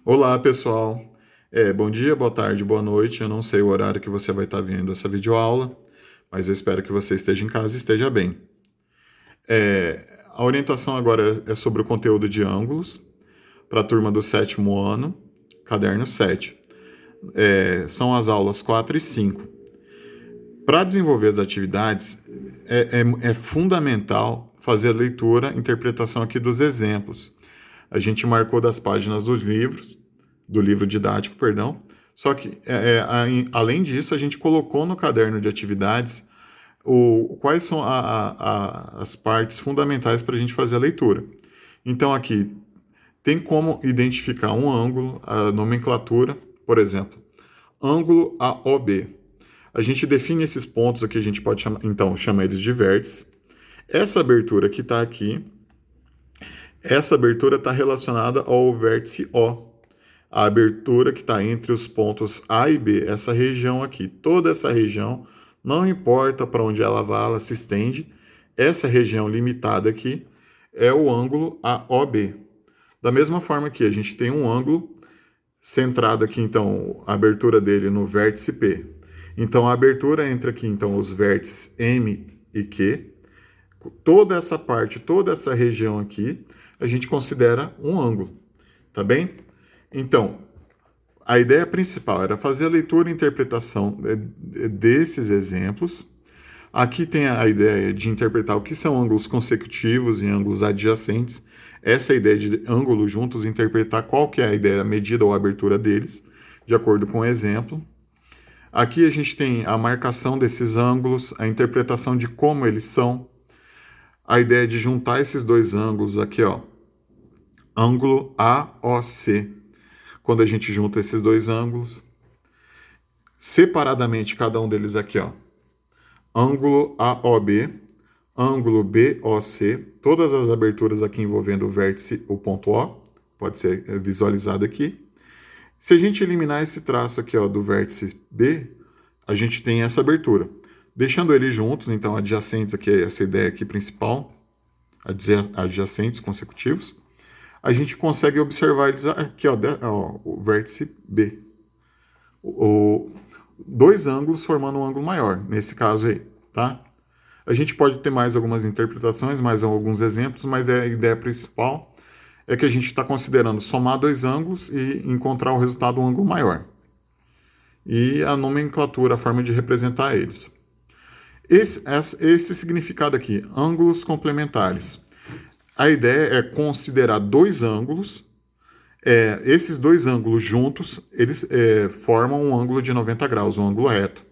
Olá, pessoal. Bom dia, boa tarde, boa noite. Eu não sei o horário que você vai estar vendo essa videoaula, mas eu espero que você esteja em casa e esteja bem. A orientação agora é sobre o conteúdo de ângulos para a turma do sétimo ano, caderno 7. São as aulas 4 e 5. Para desenvolver as atividades, é fundamental fazer a leitura e interpretação aqui dos exemplos. A gente marcou das páginas dos livros, do livro didático, perdão. Só que, além disso, a gente colocou no caderno de atividades quais são as partes fundamentais para a gente fazer a leitura. Então, aqui tem como identificar um ângulo, a nomenclatura, por exemplo, ângulo AOB. A gente define esses pontos aqui, a gente pode chamar eles de vértices. Essa abertura que está aqui, essa abertura está relacionada ao vértice O. A abertura que está entre os pontos A e B, essa região aqui, toda essa região, não importa para onde ela vá, ela se estende. Essa região limitada aqui é o ângulo AOB. Da mesma forma que a gente tem um ângulo centrado aqui, então, a abertura dele no vértice P. Então, a abertura entre aqui, então, os vértices M e Q. Toda essa parte, toda essa região aqui, a gente considera um ângulo, tá bem? Então, a ideia principal era fazer a leitura e interpretação desses exemplos. Aqui tem a ideia de interpretar o que são ângulos consecutivos e ângulos adjacentes. Essa ideia de ângulos juntos, interpretar qual que é a ideia, a medida ou a abertura deles, de acordo com o exemplo. Aqui a gente tem a marcação desses ângulos, a interpretação de como eles são, a ideia de juntar esses dois ângulos aqui, ó, ângulo AOC. Quando a gente junta esses dois ângulos, separadamente cada um deles aqui, ó, ângulo AOB, ângulo BOC, todas as aberturas aqui envolvendo o vértice, o ponto O, pode ser visualizado aqui. Se a gente eliminar esse traço aqui, ó, do vértice B, a gente tem essa abertura. Deixando eles juntos, então adjacentes aqui, essa ideia aqui principal, adjacentes consecutivos, a gente consegue observar eles aqui, ó, o vértice B. Dois ângulos formando um ângulo maior, nesse caso aí, tá? A gente pode ter mais algumas interpretações, mais alguns exemplos, mas a ideia principal é que a gente está considerando somar dois ângulos e encontrar o resultado um ângulo maior. E a nomenclatura, a forma de representar eles. Esse significado aqui, ângulos complementares. A ideia é considerar dois ângulos. Esses dois ângulos juntos, eles formam um ângulo de 90 graus, um ângulo reto.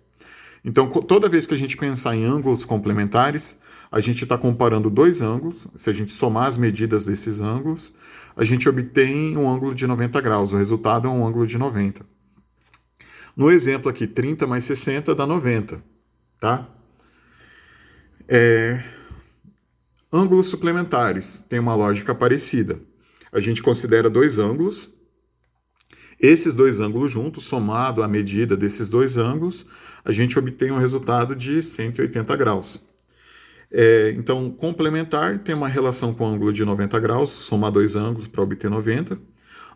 Então, toda vez que a gente pensar em ângulos complementares, a gente está comparando dois ângulos. Se a gente somar as medidas desses ângulos, a gente obtém um ângulo de 90 graus. O resultado é um ângulo de 90. No exemplo aqui, 30 mais 60 dá 90, tá? Ângulos suplementares tem uma lógica parecida. A gente considera dois ângulos. Esses dois ângulos juntos, somado à medida desses dois ângulos, a gente obtém um resultado de 180 graus. Então, complementar tem uma relação com o ângulo de 90 graus, somar dois ângulos para obter 90.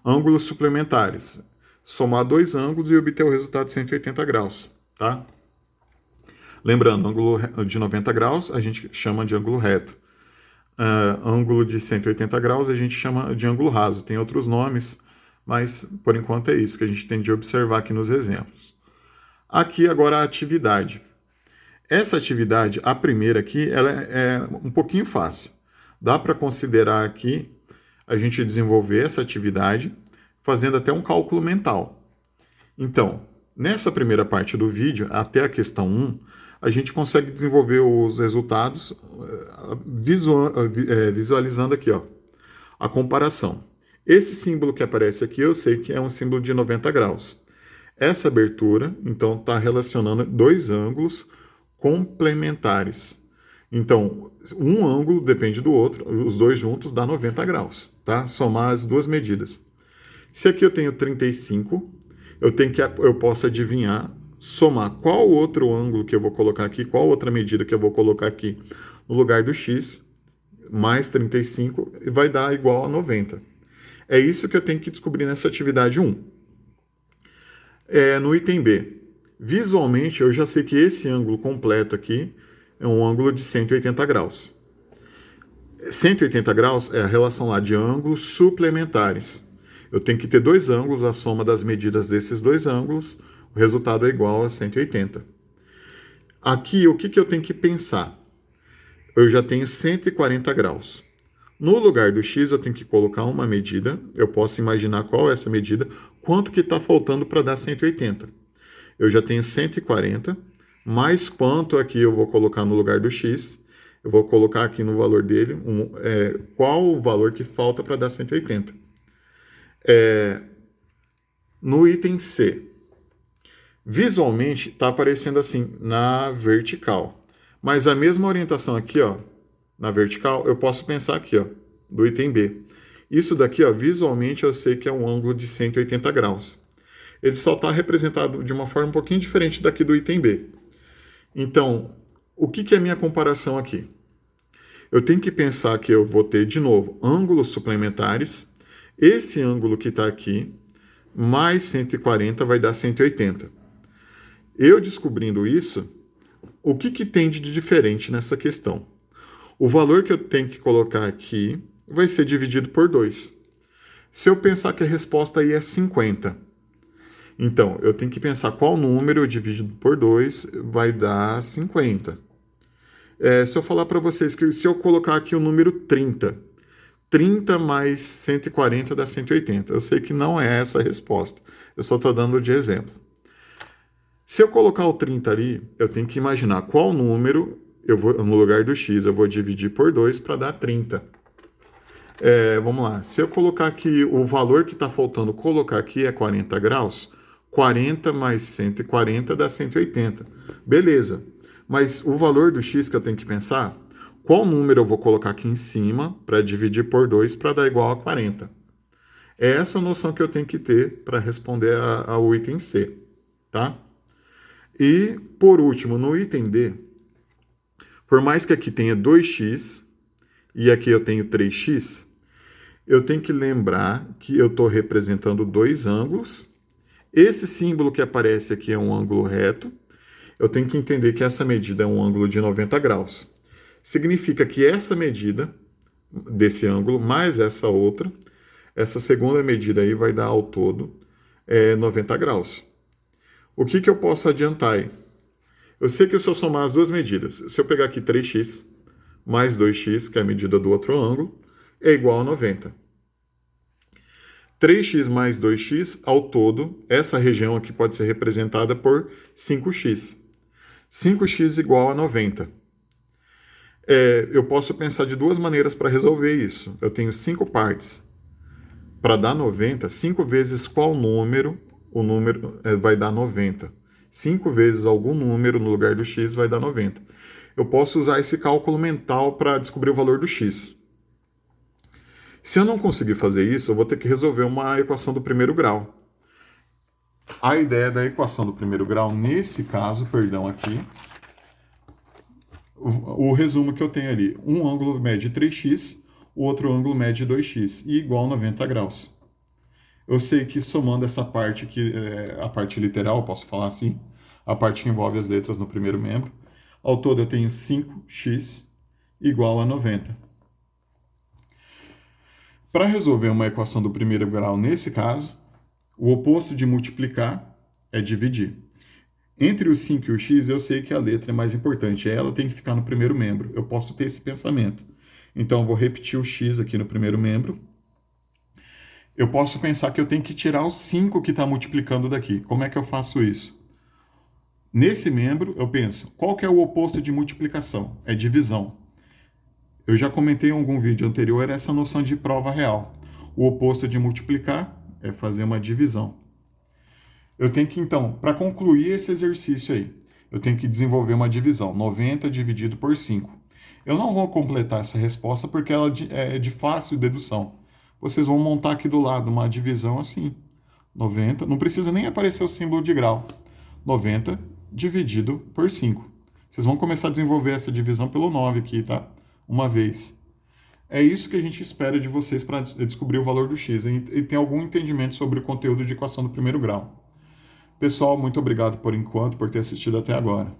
Ângulos suplementares, somar dois ângulos e obter o resultado de 180 graus, tá? Lembrando, ângulo de 90 graus a gente chama de ângulo reto. Ângulo de 180 graus a gente chama de ângulo raso. Tem outros nomes, mas por enquanto é isso que a gente tem de observar aqui nos exemplos. Aqui agora a atividade. Essa atividade, a primeira aqui, ela é um pouquinho fácil. Dá para considerar aqui a gente desenvolver essa atividade fazendo até um cálculo mental. Então, nessa primeira parte do vídeo, até a questão 1, a gente consegue desenvolver os resultados visualizando aqui, ó, a comparação. Esse símbolo que aparece aqui, eu sei que é um símbolo de 90 graus. Essa abertura, então, está relacionando dois ângulos complementares. Então, um ângulo depende do outro, os dois juntos dá 90 graus, tá? Somar as duas medidas. Se aqui eu tenho 35, eu posso adivinhar, somar qual outro ângulo que eu vou colocar aqui, qual outra medida que eu vou colocar aqui no lugar do x, mais 35, vai dar igual a 90. É isso que eu tenho que descobrir nessa atividade 1. No item B, visualmente eu já sei que esse ângulo completo aqui é um ângulo de 180 graus. 180 graus é a relação lá de ângulos suplementares. Eu tenho que ter dois ângulos, a soma das medidas desses dois ângulos, o resultado é igual a 180. Aqui, o que eu tenho que pensar? Eu já tenho 140 graus. No lugar do x, eu tenho que colocar uma medida. Eu posso imaginar qual é essa medida, quanto que está faltando para dar 180. Eu já tenho 140, mais quanto aqui eu vou colocar no lugar do x. Eu vou colocar aqui no valor dele qual o valor que falta para dar 180. No item C, visualmente está aparecendo assim, na vertical. Mas a mesma orientação aqui, ó, na vertical, eu posso pensar aqui, ó, do item B. Isso daqui, ó, visualmente eu sei que é um ângulo de 180 graus. Ele só está representado de uma forma um pouquinho diferente daqui do item B. Então, o que é a minha comparação aqui? Eu tenho que pensar que eu vou ter, de novo, ângulos suplementares. Esse ângulo que está aqui, mais 140 vai dar 180. Eu descobrindo isso, o que tem de diferente nessa questão? O valor que eu tenho que colocar aqui vai ser dividido por 2. Se eu pensar que a resposta aí é 50, então eu tenho que pensar qual número dividido por 2 vai dar 50. Se eu falar para vocês que se eu colocar aqui o número 30, 30 mais 140 dá 180. Eu sei que não é essa a resposta. Eu só estou dando de exemplo. Se eu colocar o 30 ali, eu tenho que imaginar qual número, no lugar do x, eu vou dividir por 2 para dar 30. Vamos lá. Se eu colocar aqui o valor que está faltando colocar aqui é 40 graus, 40 mais 140 dá 180. Beleza. Mas o valor do x que eu tenho que pensar, qual número eu vou colocar aqui em cima para dividir por 2 para dar igual a 40? É essa noção que eu tenho que ter para responder ao item C, tá? E, por último, no item D, por mais que aqui tenha 2x e aqui eu tenho 3x, eu tenho que lembrar que eu estou representando dois ângulos. Esse símbolo que aparece aqui é um ângulo reto. Eu tenho que entender que essa medida é um ângulo de 90 graus. Significa que essa medida desse ângulo mais essa outra, essa segunda medida aí vai dar ao todo 90 graus. O que eu posso adiantar aí? Eu sei que se eu somar as duas medidas, se eu pegar aqui 3x mais 2x, que é a medida do outro ângulo, é igual a 90. 3x mais 2x, ao todo, essa região aqui pode ser representada por 5x. 5x igual a 90. Eu posso pensar de duas maneiras para resolver isso. Eu tenho 5 partes. Para dar 90, 5 vezes qual número? O número vai dar 90. 5 vezes algum número no lugar do x vai dar 90. Eu posso usar esse cálculo mental para descobrir o valor do x. Se eu não conseguir fazer isso, eu vou ter que resolver uma equação do primeiro grau. A ideia da equação do primeiro grau, nesse caso, aqui, o resumo que eu tenho ali, um ângulo mede 3x, o outro ângulo mede 2x, e igual a 90 graus. Eu sei que somando essa parte aqui, a parte literal, posso falar assim, a parte que envolve as letras no primeiro membro, ao todo eu tenho 5x igual a 90. Para resolver uma equação do primeiro grau nesse caso, o oposto de multiplicar é dividir. Entre o 5 e o x, eu sei que a letra é mais importante. Ela tem que ficar no primeiro membro. Eu posso ter esse pensamento. Então, eu vou repetir o x aqui no primeiro membro. Eu posso pensar que eu tenho que tirar o 5 que está multiplicando daqui. Como é que eu faço isso? Nesse membro, eu penso, qual que é o oposto de multiplicação? É divisão. Eu já comentei em algum vídeo anterior essa noção de prova real. O oposto de multiplicar é fazer uma divisão. Eu tenho que, então, para concluir esse exercício aí, eu tenho que desenvolver uma divisão. 90 dividido por 5. Eu não vou completar essa resposta porque ela é de fácil dedução. Vocês vão montar aqui do lado uma divisão assim. 90, não precisa nem aparecer o símbolo de grau. 90 dividido por 5. Vocês vão começar a desenvolver essa divisão pelo 9 aqui, tá? Uma vez. É isso que a gente espera de vocês para descobrir o valor do x e ter algum entendimento sobre o conteúdo de equação do primeiro grau. Pessoal, muito obrigado por enquanto, por ter assistido até agora.